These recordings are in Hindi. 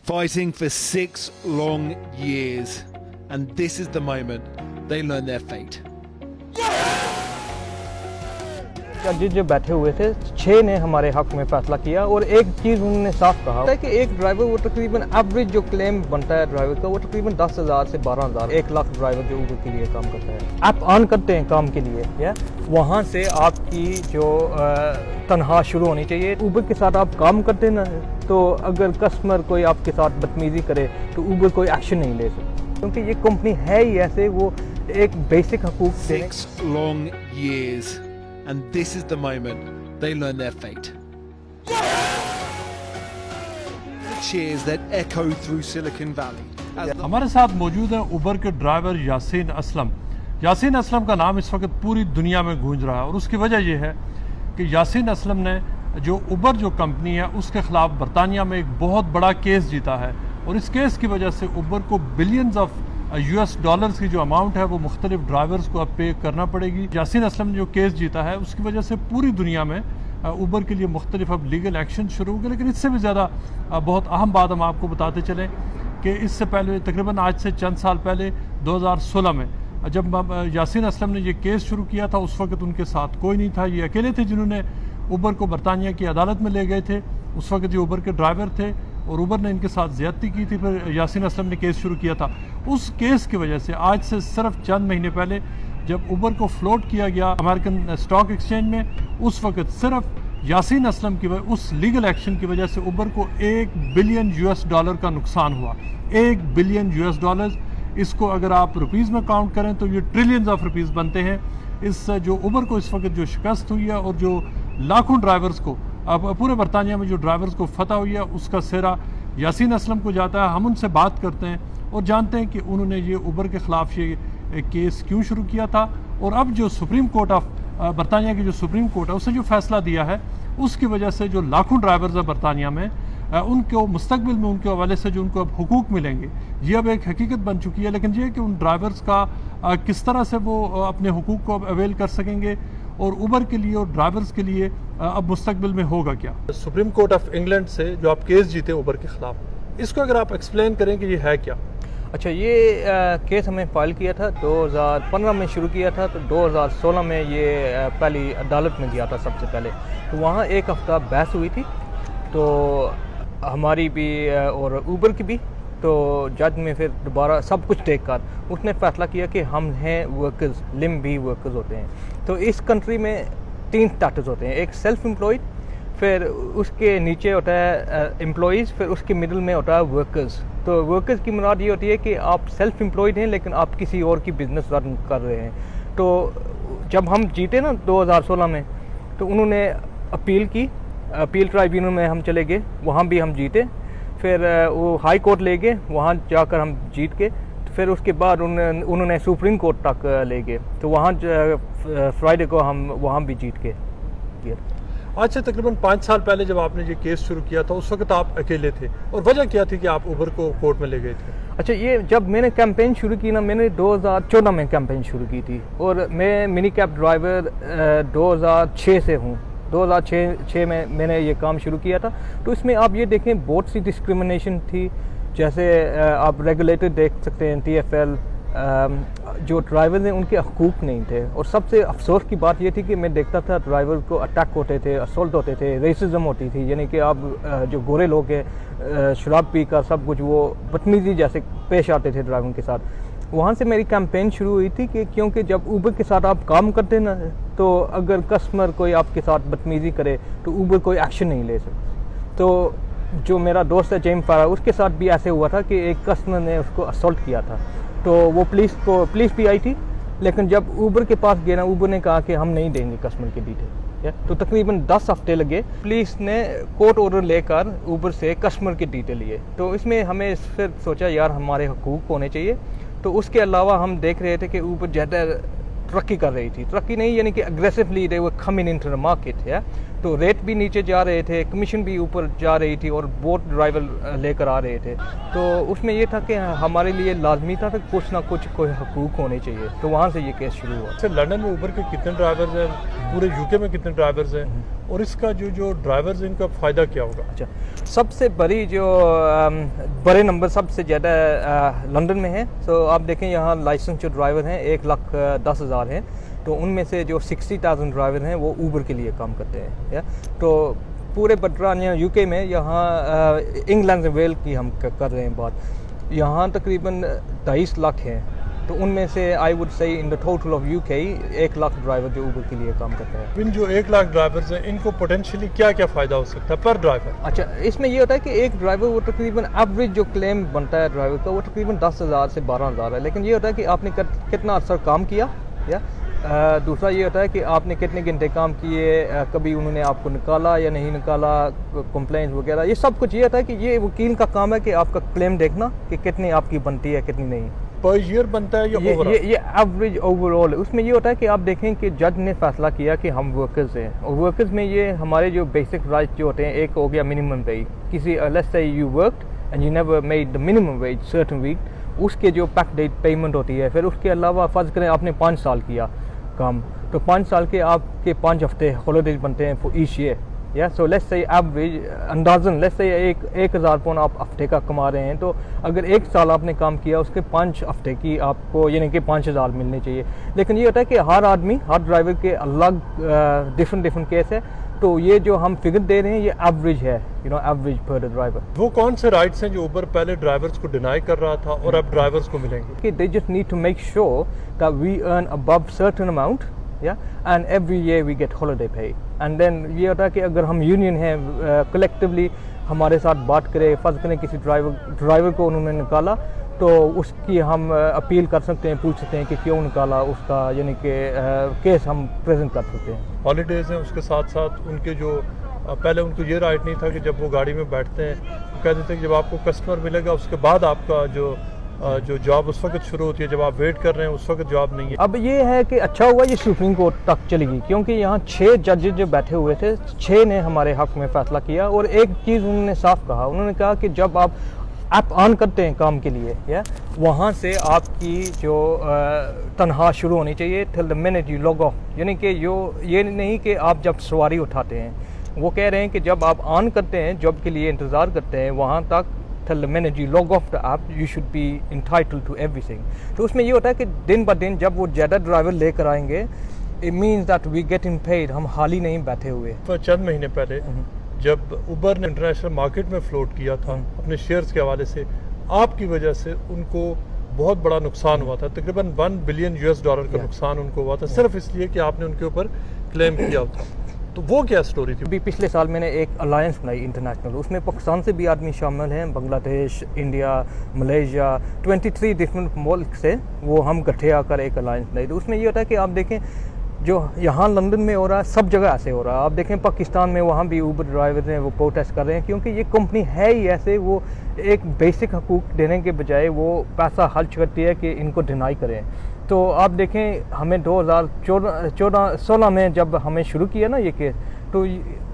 fighting for 6 long years, and this is the moment they learn their fate. जज जो बैठे हुए थे 6 ने हमारे हक में फैसला किया और एक चीज़ उन्होंने साफ कहा है कि एक ड्राइवर वो तकरीबन एवरेज जो क्लेम बनता है ड्राइवर का वो तकरीबन 10,000 से 12,000 1 लाख ड्राइवर जो ऊबर के लिए काम करता है। आप ऑन करते हैं काम के लिए या वहाँ से आपकी जो तनख्वाह शुरू होनी चाहिए। ऊबर के साथ आप काम करते ना तो अगर कस्टमर कोई आपके साथ बदतमीजी करे तो ऊबर कोई एक्शन नहीं ले सकता, क्योंकि ये कंपनी है ही ऐसे, वो एक बेसिक हकूक 6 long years, and this is the moment they learn their fate. Cheers that echo through Silicon Valley. हमारे साथ मौजूद है उबर के ड्राइवर यासीन असलम। यासीन असलम का नाम इस वक्त पूरी दुनिया में गूंज रहा है और उसकी वजह यह है कि यासीन असलम ने जो उबर जो कंपनी है उसके ख़िलाफ़ बरतानिया में एक बहुत बड़ा केस जीता है और इस केस की वजह से उबर को बिलियंस ऑफ US डॉलर्स की जो अमाउंट है वो मुख्तलिफ ड्राइवर्स को अब पे करना पड़ेगी। यासीन असलम ने जो केस जीता है उसकी वजह से पूरी दुनिया में उबर के लिए मुख्तलिफ अब लीगल एक्शन शुरू हो गए। लेकिन इससे भी ज़्यादा बहुत अहम बात हम आपको बताते चलें कि इससे पहले तकरीबन आज से चंद साल पहले 2016 में जब यासीन असलम ने ये केस शुरू किया था उस वक्त उनके साथ कोई नहीं था, ये अकेले थे जिन्होंने उबर को बरतानिया की अदालत में ले गए थे। उस वक्त ये उबर के ड्राइवर थे और उबर ने इनके साथ ज़्यादती की थी, फिर यासीन असलम ने केस शुरू किया था। उस केस की वजह से आज से सिर्फ चंद महीने पहले जब उबर को फ्लोट किया गया अमेरिकन स्टॉक एक्सचेंज में, उस वक्त सिर्फ यासीन असलम की उस लीगल एक्शन की वजह से उबर को $1 बिलियन का नुकसान हुआ। $1 बिलियन। इसको अगर आप रुपीज़ में काउंट करें तो ये ट्रिलियंस ऑफ रुपीज़ बनते हैं। इस जो उबर को इस वक्त जो शिकस्त हुई है और जो लाखों ड्राइवर्स को अब पूरे बरतानिया में जो ड्राइवर्स को फतह हुई है उसका सिरा यासीन असलम को जाता है। हम उनसे बात करते हैं और जानते हैं कि उन्होंने ये उबर के ख़िलाफ़ ये केस क्यों शुरू किया था और अब जो सुप्रीम कोर्ट ऑफ बरतानिया की जो सुप्रीम कोर्ट है उसने जो फ़ैसला दिया है उसकी वजह से जो लाखों ड्राइवर्स हैं बरतानिया में उनको मुस्तकबिल में उनके हवाले से जो उनको अब हुकूक मिलेंगे ये अब एक हकीकत बन चुकी है। लेकिन ये कि उन ड्राइवर्स का किस तरह से वो अपने हुकूक को अवेल कर सकेंगे और उबर के लिए और ड्राइवर्स के लिए अब मुस्तकबिल में होगा क्या। सुप्रीम कोर्ट ऑफ इंग्लैंड से जो आप केस जीते उबर के ख़िलाफ़, इसको अगर आप एक्सप्लेन करें कि ये है क्या। अच्छा, ये केस हमें फाइल किया था 2015 में शुरू किया था, तो 2016 में ये पहली अदालत में गया था सबसे पहले। तो वहाँ एक हफ़्ता बहस हुई थी, तो हमारी भी और उबर की भी। तो जज में फिर दोबारा सब कुछ देखकर उसने फ़ैसला किया कि हम हैं वर्कर्स, लिम भी वर्कर्स होते हैं। तो इस कंट्री में 3 स्टेटस होते हैं, एक सेल्फ एम्प्लॉयड, फिर उसके नीचे होता है एम्प्लॉइज़, फिर उसके मिडिल में होता है वर्कर्स। तो वर्कर्स की मुराद ये होती है कि आप सेल्फ एम्प्लॉयड हैं लेकिन आप किसी और की बिज़नेस रन कर रहे हैं। तो जब हम जीते ना 2016 में, तो उन्होंने अपील की, अपील ट्राइब्यूनल में हम चले गए, वहाँ भी हम जीते। फिर वो हाई कोर्ट ले गए, वहाँ जाकर हम जीत के, फिर उसके बाद उन्होंने सुप्रीम कोर्ट तक ले गए। तो वहाँ फ्राइडे को हम वहाँ भी जीत के गए। आज से तकरीबन 5 साल पहले जब आपने ये केस शुरू किया था उस वक्त आप अकेले थे और वजह क्या थी कि आप उबर को कोर्ट में ले गए थे। अच्छा, ये जब मैंने कैंपेन शुरू की ना, मैंने 2014 में कैंपेन शुरू की थी और मैं मिनी कैब ड्राइवर 2006 से हूँ। 2006 में मैंने ये काम शुरू किया था। तो इसमें आप ये देखें बहुत सी डिस्क्रिमिनेशन थी, जैसे आप रेगुलेटर देख सकते हैं TFL, जो ड्राइवर हैं उनके हकूक़ नहीं थे। और सबसे अफसोस की बात ये थी कि मैं देखता था ड्राइवर को अटैक होते थे, असोल्ट होते थे, रेसिज्म होती थी, यानी कि आप जो गोरे लोग हैं शराब पी कर सब कुछ वो बदतमीजी जैसे पेश आते थे ड्राइवर के साथ। वहाँ से मेरी कैंपेन शुरू हुई थी कि क्योंकि जब उबर के साथ आप काम करते ना तो अगर कस्टमर कोई आपके साथ बदतमीजी करे तो उबर कोई एक्शन नहीं ले सकता। तो जो मेरा दोस्त है जेम फारा, उसके साथ भी ऐसे हुआ था कि एक कस्टमर ने उसको असोल्ट किया था। तो वो पुलिस भी आई थी, लेकिन जब उबर के पास गया ना, उबर ने कहा कि हम नहीं देंगे कस्टमर के डिटेल। तो तकरीबन 10 हफ्ते लगे, पुलिस ने कोर्ट ऑर्डर लेकर उबर से कस्टमर के डिटेल लिए। तो इसमें हमें फिर सोचा यार हमारे हकूक़ होने चाहिए। तो उसके अलावा हम देख रहे थे कि उबर ज़्यादा तरक्की कर रही थी, तरक्की नहीं यानी कि aggressively they were coming into the market है। तो रेट भी नीचे जा रहे थे, कमीशन भी ऊपर जा रही थी और बहुत ड्राइवर लेकर आ रहे थे। तो उसमें ये था कि हमारे लिए लाजमी था कि कुछ ना कुछ कोई हकूक़ होने चाहिए, तो वहाँ से ये केस शुरू हुआ। अच्छा, लंदन में उबर के कितने ड्राइवर्स हैं, पूरे यूके में कितने ड्राइवर्स हैं, और इसका जो ड्राइवर्स हैं इनका फ़ायदा क्या होगा? अच्छा, सबसे बड़ी जो बड़े नंबर सबसे ज़्यादा लंदन में है। तो आप देखें यहाँ लाइसेंस जो ड्राइवर हैं 1,10,000 हैं, तो उनमें से जो 60,000 ड्राइवर हैं वो ऊबर के लिए काम करते हैं। या तो पूरे ब्रिटानिया यूके में यहाँ इंग्लैंड से वेल की हम कर रहे हैं बात, यहाँ तकरीबन 23 लाख हैं। तो उनमें से I would say in the total of UK 1 lakh driver जो ऊबर के लिए काम करते हैं। इन जो 1 लाख ड्राइवर्स हैं इनको पोटेंशियली क्या क्या फ़ायदा हो सकता है पर ड्राइवर? अच्छा, इसमें ये होता है कि एक ड्राइवर वो तकरीबन एवरेज जो क्लेम बनता है ड्राइवर का वो तकरीबन 10,000 से 12,000 है। लेकिन ये होता है कि आपने कितना अर्सा काम किया, या दूसरा ये होता है कि आपने कितने घंटे काम किए, कभी उन्होंने आपको निकाला या नहीं निकाला, कंप्लेंट वगैरह, ये सब कुछ ये होता है कि ये वकील का काम है कि आपका क्लेम देखना कि कितनी आपकी बनती है कितनी नहीं। पर ईयर बनता है या ओवरऑल? ये एवरेज ओवरऑल है। उसमें ये होता है कि आप देखें कि जज ने फैसला किया कि हम वर्कर्स हैं, और वर्कर्स में ये हमारे जो बेसिक राइट जो होते हैं, एक हो गया मिनिमम वेज, किसी let's say you worked and you never made the minimum wage certain week, उसके जो पैक डेट पेमेंट होती है। फिर उसके अलावा फर्ज करें आपने 5 साल किया काम, तो 5 साल के आपके 5 हफ्ते हॉलीडेज बनते हैं फॉर ईच ईयर। या सो लेट्स से एवरेज अंदाजन लेट्स से 1,000 पाउंड आप हफ्ते का कमा रहे हैं, तो अगर 1 साल आपने काम किया उसके 5 हफ्ते की आपको यानी कि 5,000 मिलने चाहिए। लेकिन ये होता है कि हर आदमी हर ड्राइवर के अलग डिफरेंट केस है, तो ये जो हम फिगर दे रहे हैं ये एवरेज है, एवरेज पर ड्राइवर। वो कौन से राइट्स हैं जो ऊबर पहले ड्राइवर्स को डिनाई कर रहा था और अब ड्राइवर्स को मिलेंगे? कि they just need to make sure that we earn above certain amount, and every year we get holiday pay. And then ये होता है कि अगर हम यूनियन हैं कलेक्टिवली हमारे साथ बात करें, फर्ज करें किसी ड्राइवर को उन्होंने निकाला, तो उसकी हम अपील कर सकते हैं, पूछ सकते हैं कि क्यों निकाला उसका, यानी कि केस हम प्रेजेंट कर सकते हैं। हॉलीडेज हैं, उसके साथ साथ उनके जो पहले उनको ये राइट नहीं था कि जब वो गाड़ी में बैठते हैं वो कहते थे कि जब आपको कस्टमर मिलेगा उसके बाद आपका जो जॉब उस वक्त शुरू होती है, जब आप वेट कर रहे हैं उस वक्त जॉब नहीं है। अब ये है कि अच्छा हुआ ये सुप्रीम कोर्ट तक चली गई, क्योंकि यहाँ 6 जजेस जो बैठे हुए थे, 6 ने हमारे हक में फैसला किया। और एक चीज़ उन्होंने साफ कहा, उन्होंने कहा कि जब आप ऐप ऑन करते हैं काम के लिए, या वहाँ से आपकी जो तनख्वाह शुरू होनी चाहिए till the minute you log of, यानी कि ये नहीं कि आप जब सवारी उठाते हैं, वो कह रहे हैं कि जब आप ऑन करते हैं जॉब के लिए इंतज़ार करते हैं, वहाँ तक till the minute you log off the app you should be entitled to everything. तो उसमें ये होता है कि दिन ब दिन जब वो ज़्यादा ड्राइवर लेकर आएंगे, it means that we getting paid, हम हाल ही नहीं बैठे हुए। तो चंद महीने पहले जब उबर ने इंटरनेशनल मार्केट में फ्लोट किया था अपने शेयर्स के हवाले से, आपकी वजह से उनको बहुत बड़ा नुकसान हुआ था, तकरीबन $1 बिलियन का नुकसान उनको हुआ था, सिर्फ इसलिए कि आपने उनके ऊपर क्लेम किया था। तो वो क्या स्टोरी थी? अभी पिछले साल मैंने एक अलायंस बनाई इंटरनेशनल, उसमें पाकिस्तान से भी आदमी शामिल हैं, बांग्लादेश, इंडिया, मलेशिया, 23 डिफरेंट मुल्क से वो हम इकट्ठे आकर एक अलायंस बनाई। तो उसमें ये होता है कि आप देखें जो यहाँ लंदन में हो रहा है सब जगह ऐसे हो रहा है। आप देखें पाकिस्तान में वहाँ भी ऊबर ड्राइवर हैं वो प्रोटेस्ट कर रहे हैं, क्योंकि ये कंपनी है ही ऐसे, वो एक बेसिक हकूक़ देने के बजाय वो पैसा खर्च करती है कि इनको डिनाई करें। तो आप देखें हमें 2016 में जब हमें शुरू किया ना ये केस, तो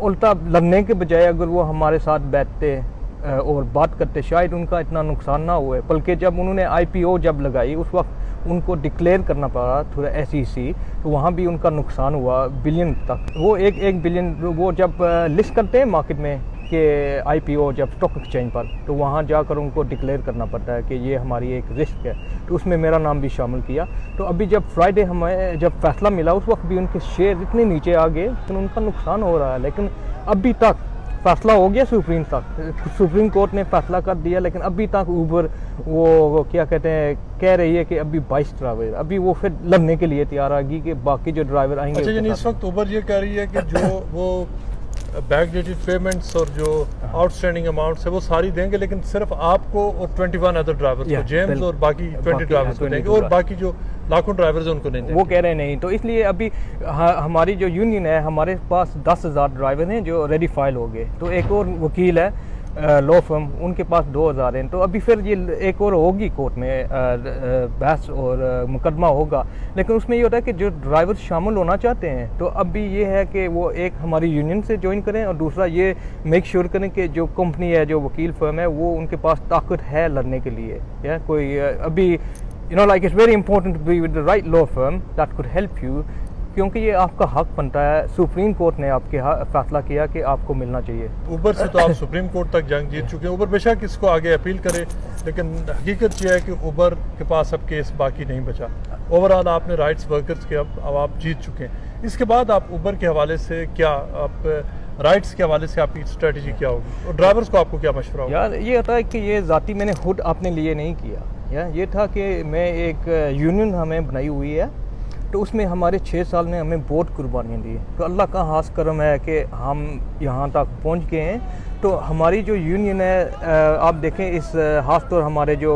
उल्टा लड़ने के बजाय अगर वो हमारे साथ बैठते और बात करते शायद उनका इतना नुकसान ना हुए। बल्कि जब उन्होंने IPO जब लगाई उस वक्त उनको डिक्लेयर करना पड़ा थोड़ा SEC, तो वहाँ भी उनका नुकसान हुआ बिलियन तक। वो एक बिलियन वो जब लिस्ट करते हैं मार्केट में कि IPO जब स्टॉक एक्सचेंज पर, तो वहाँ जाकर उनको डिक्लेयर करना पड़ता है कि ये हमारी एक रिस्क है। तो उसमें मेरा नाम भी शामिल किया। तो अभी जब फ्राइडे हमें जब फैसला मिला उस वक्त भी उनके शेयर इतने नीचे आ गए तो उनका नुकसान हो रहा है। लेकिन अभी तक फैसला हो गया सुप्रीम कोर्ट ने फैसला कर दिया, लेकिन अभी तक ऊबर वो क्या कहते हैं कह रही है कि अभी 22 ड्राइवर, अभी वो फिर लड़ने के लिए तैयार आ गई कि बाकी जो ड्राइवर आएंगे। अच्छा, यानी इस वक्त ऊबर ये कह रही है कि जो वो बैकडेटेड पेमेंट्स और जो आउटस्टैंडिंग अमाउंट्स है वो सारी देंगे, लेकिन सिर्फ आपको और 21 अदर ड्राइवर्स को, जेम्स और बाकी 20 ड्राइवर्स को देंगे, और बाकी जो लाखों ड्राइवर्स हैं उनको नहीं देंगे। वो कह रहे नहीं। तो इसलिए अभी हमारी जो यूनियन है, हमारे पास 10,000 ड्राइवर हैं जो रेडी फाइल हो गए। तो एक और वकील है लॉ फर्म, उनके पास 2000 हैं। तो अभी फिर ये एक और होगी कोर्ट में बहस और मुकदमा होगा, लेकिन उसमें ये होता है कि जो ड्राइवर शामिल होना चाहते हैं तो अभी ये है कि वो एक हमारी यूनियन से ज्वाइन करें और दूसरा ये मेक श्योर करें कि जो कंपनी है, जो वकील फर्म है, वो उनके पास ताकत है लड़ने के लिए। या कोई अभी like it's very important to be with the right law firm that could help you, क्योंकि ये आपका हक बनता है। सुप्रीम कोर्ट ने आपके फैसला किया कि आपको मिलना चाहिए। उबर से तो आप सुप्रीम कोर्ट तक जंग जीत चुके हैं। उबर बेशक इसको आगे अपील करे, लेकिन हकीकत ये है कि उबर के पास अब केस बाकी नहीं बचा। ओवरऑल आपने राइट्स वर्कर्स के अब आप जीत चुके हैं। इसके बाद आप उबर के हवाले से क्या, आप राइट्स के हवाले से आपकी स्ट्रेटजी क्या होगी और ड्राइवर्स को आपको क्या मशवरा होगा? यार ये होता है कि ये ज़ाती मैंने खुद अपने लिए नहीं किया। ये था कि मैं एक यूनियन हमें बनाई हुई है, तो उसमें हमारे 6 साल ने हमें बहुत कुर्बानियाँ दी। तो अल्लाह का खास करम है कि हम यहाँ तक पहुँच गए हैं। तो हमारी जो यूनियन है, आप देखें इस खास तौर हमारे जो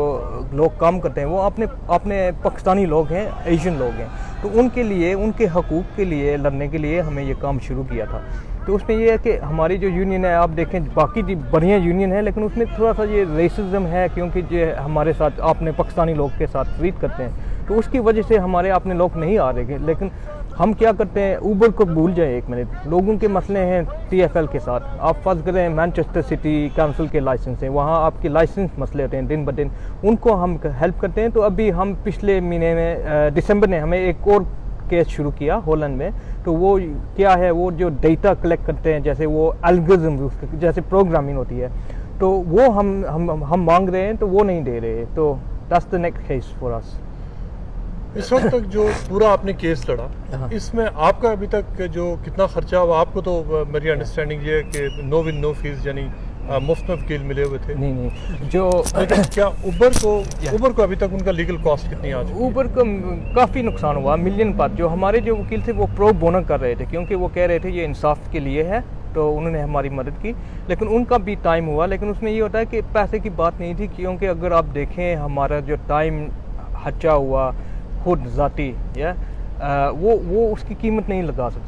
लोग काम करते हैं वो अपने पाकिस्तानी लोग हैं, एशियन लोग हैं। तो उनके लिए, उनके हकूक़ के लिए लड़ने के लिए हमें ये काम शुरू किया था। तो उसमें ये है कि हमारी जो यूनियन है, आप देखें बाकी जी बढ़िया यूनियन है, लेकिन उसमें थोड़ा सा ये रेसिज्म है, क्योंकि जो हमारे साथ अपने पाकिस्तानी लोग के साथ ट्रीट करते हैं, तो उसकी वजह से हमारे अपने लोग नहीं आ रहे। लेकिन हम क्या करते हैं, ऊबर को भूल जाए एक मिनट। लोगों के मसले हैं TFL के साथ। आप फर्ज करें मैनचेस्टर सिटी काउंसिल के लाइसेंस हैं, वहाँ आपके लाइसेंस मसले होते हैं दिन ब दिन, उनको हम हेल्प करते हैं। तो अभी हम पिछले महीने में दिसंबर ने हमें एक और केस शुरू किया हॉलैंड में। तो वो क्या है, वो जो डेटा कलेक्ट करते हैं, जैसे वो एल्गोरिथम, जैसे प्रोग्रामिंग होती है, तो वो हम मांग रहे हैं, तो वो नहीं दे रहे। तो that's the next case for us. इस वक्त तक जो पूरा आपने केस लड़ा, इसमें आपका अभी तक जो कितना खर्चा हुआ? आपको तो मेरी अंडरस्टैंडिंग ये है कि नो विन नो फीस, यानी मुफ्त में वकील मिले हुए थे। नहीं, जो क्या उबर को अभी तक उनका लीगल कॉस्ट कितनी आ चुकी है? ऊबर को काफ़ी नुकसान हुआ, मिलियन पर। जो हमारे जो वकील थे वो प्रो बोनो कर रहे थे, क्योंकि वो कह रहे थे ये इंसाफ के लिए है, तो उन्होंने हमारी मदद की। लेकिन उनका भी टाइम हुआ, लेकिन उसमें ये होता है कि पैसे की बात नहीं थी, क्योंकि अगर आप देखें हमारा जो टाइम खर्चा हुआ खुद ज़ाती, वो उसकी कीमत नहीं लगा सकते।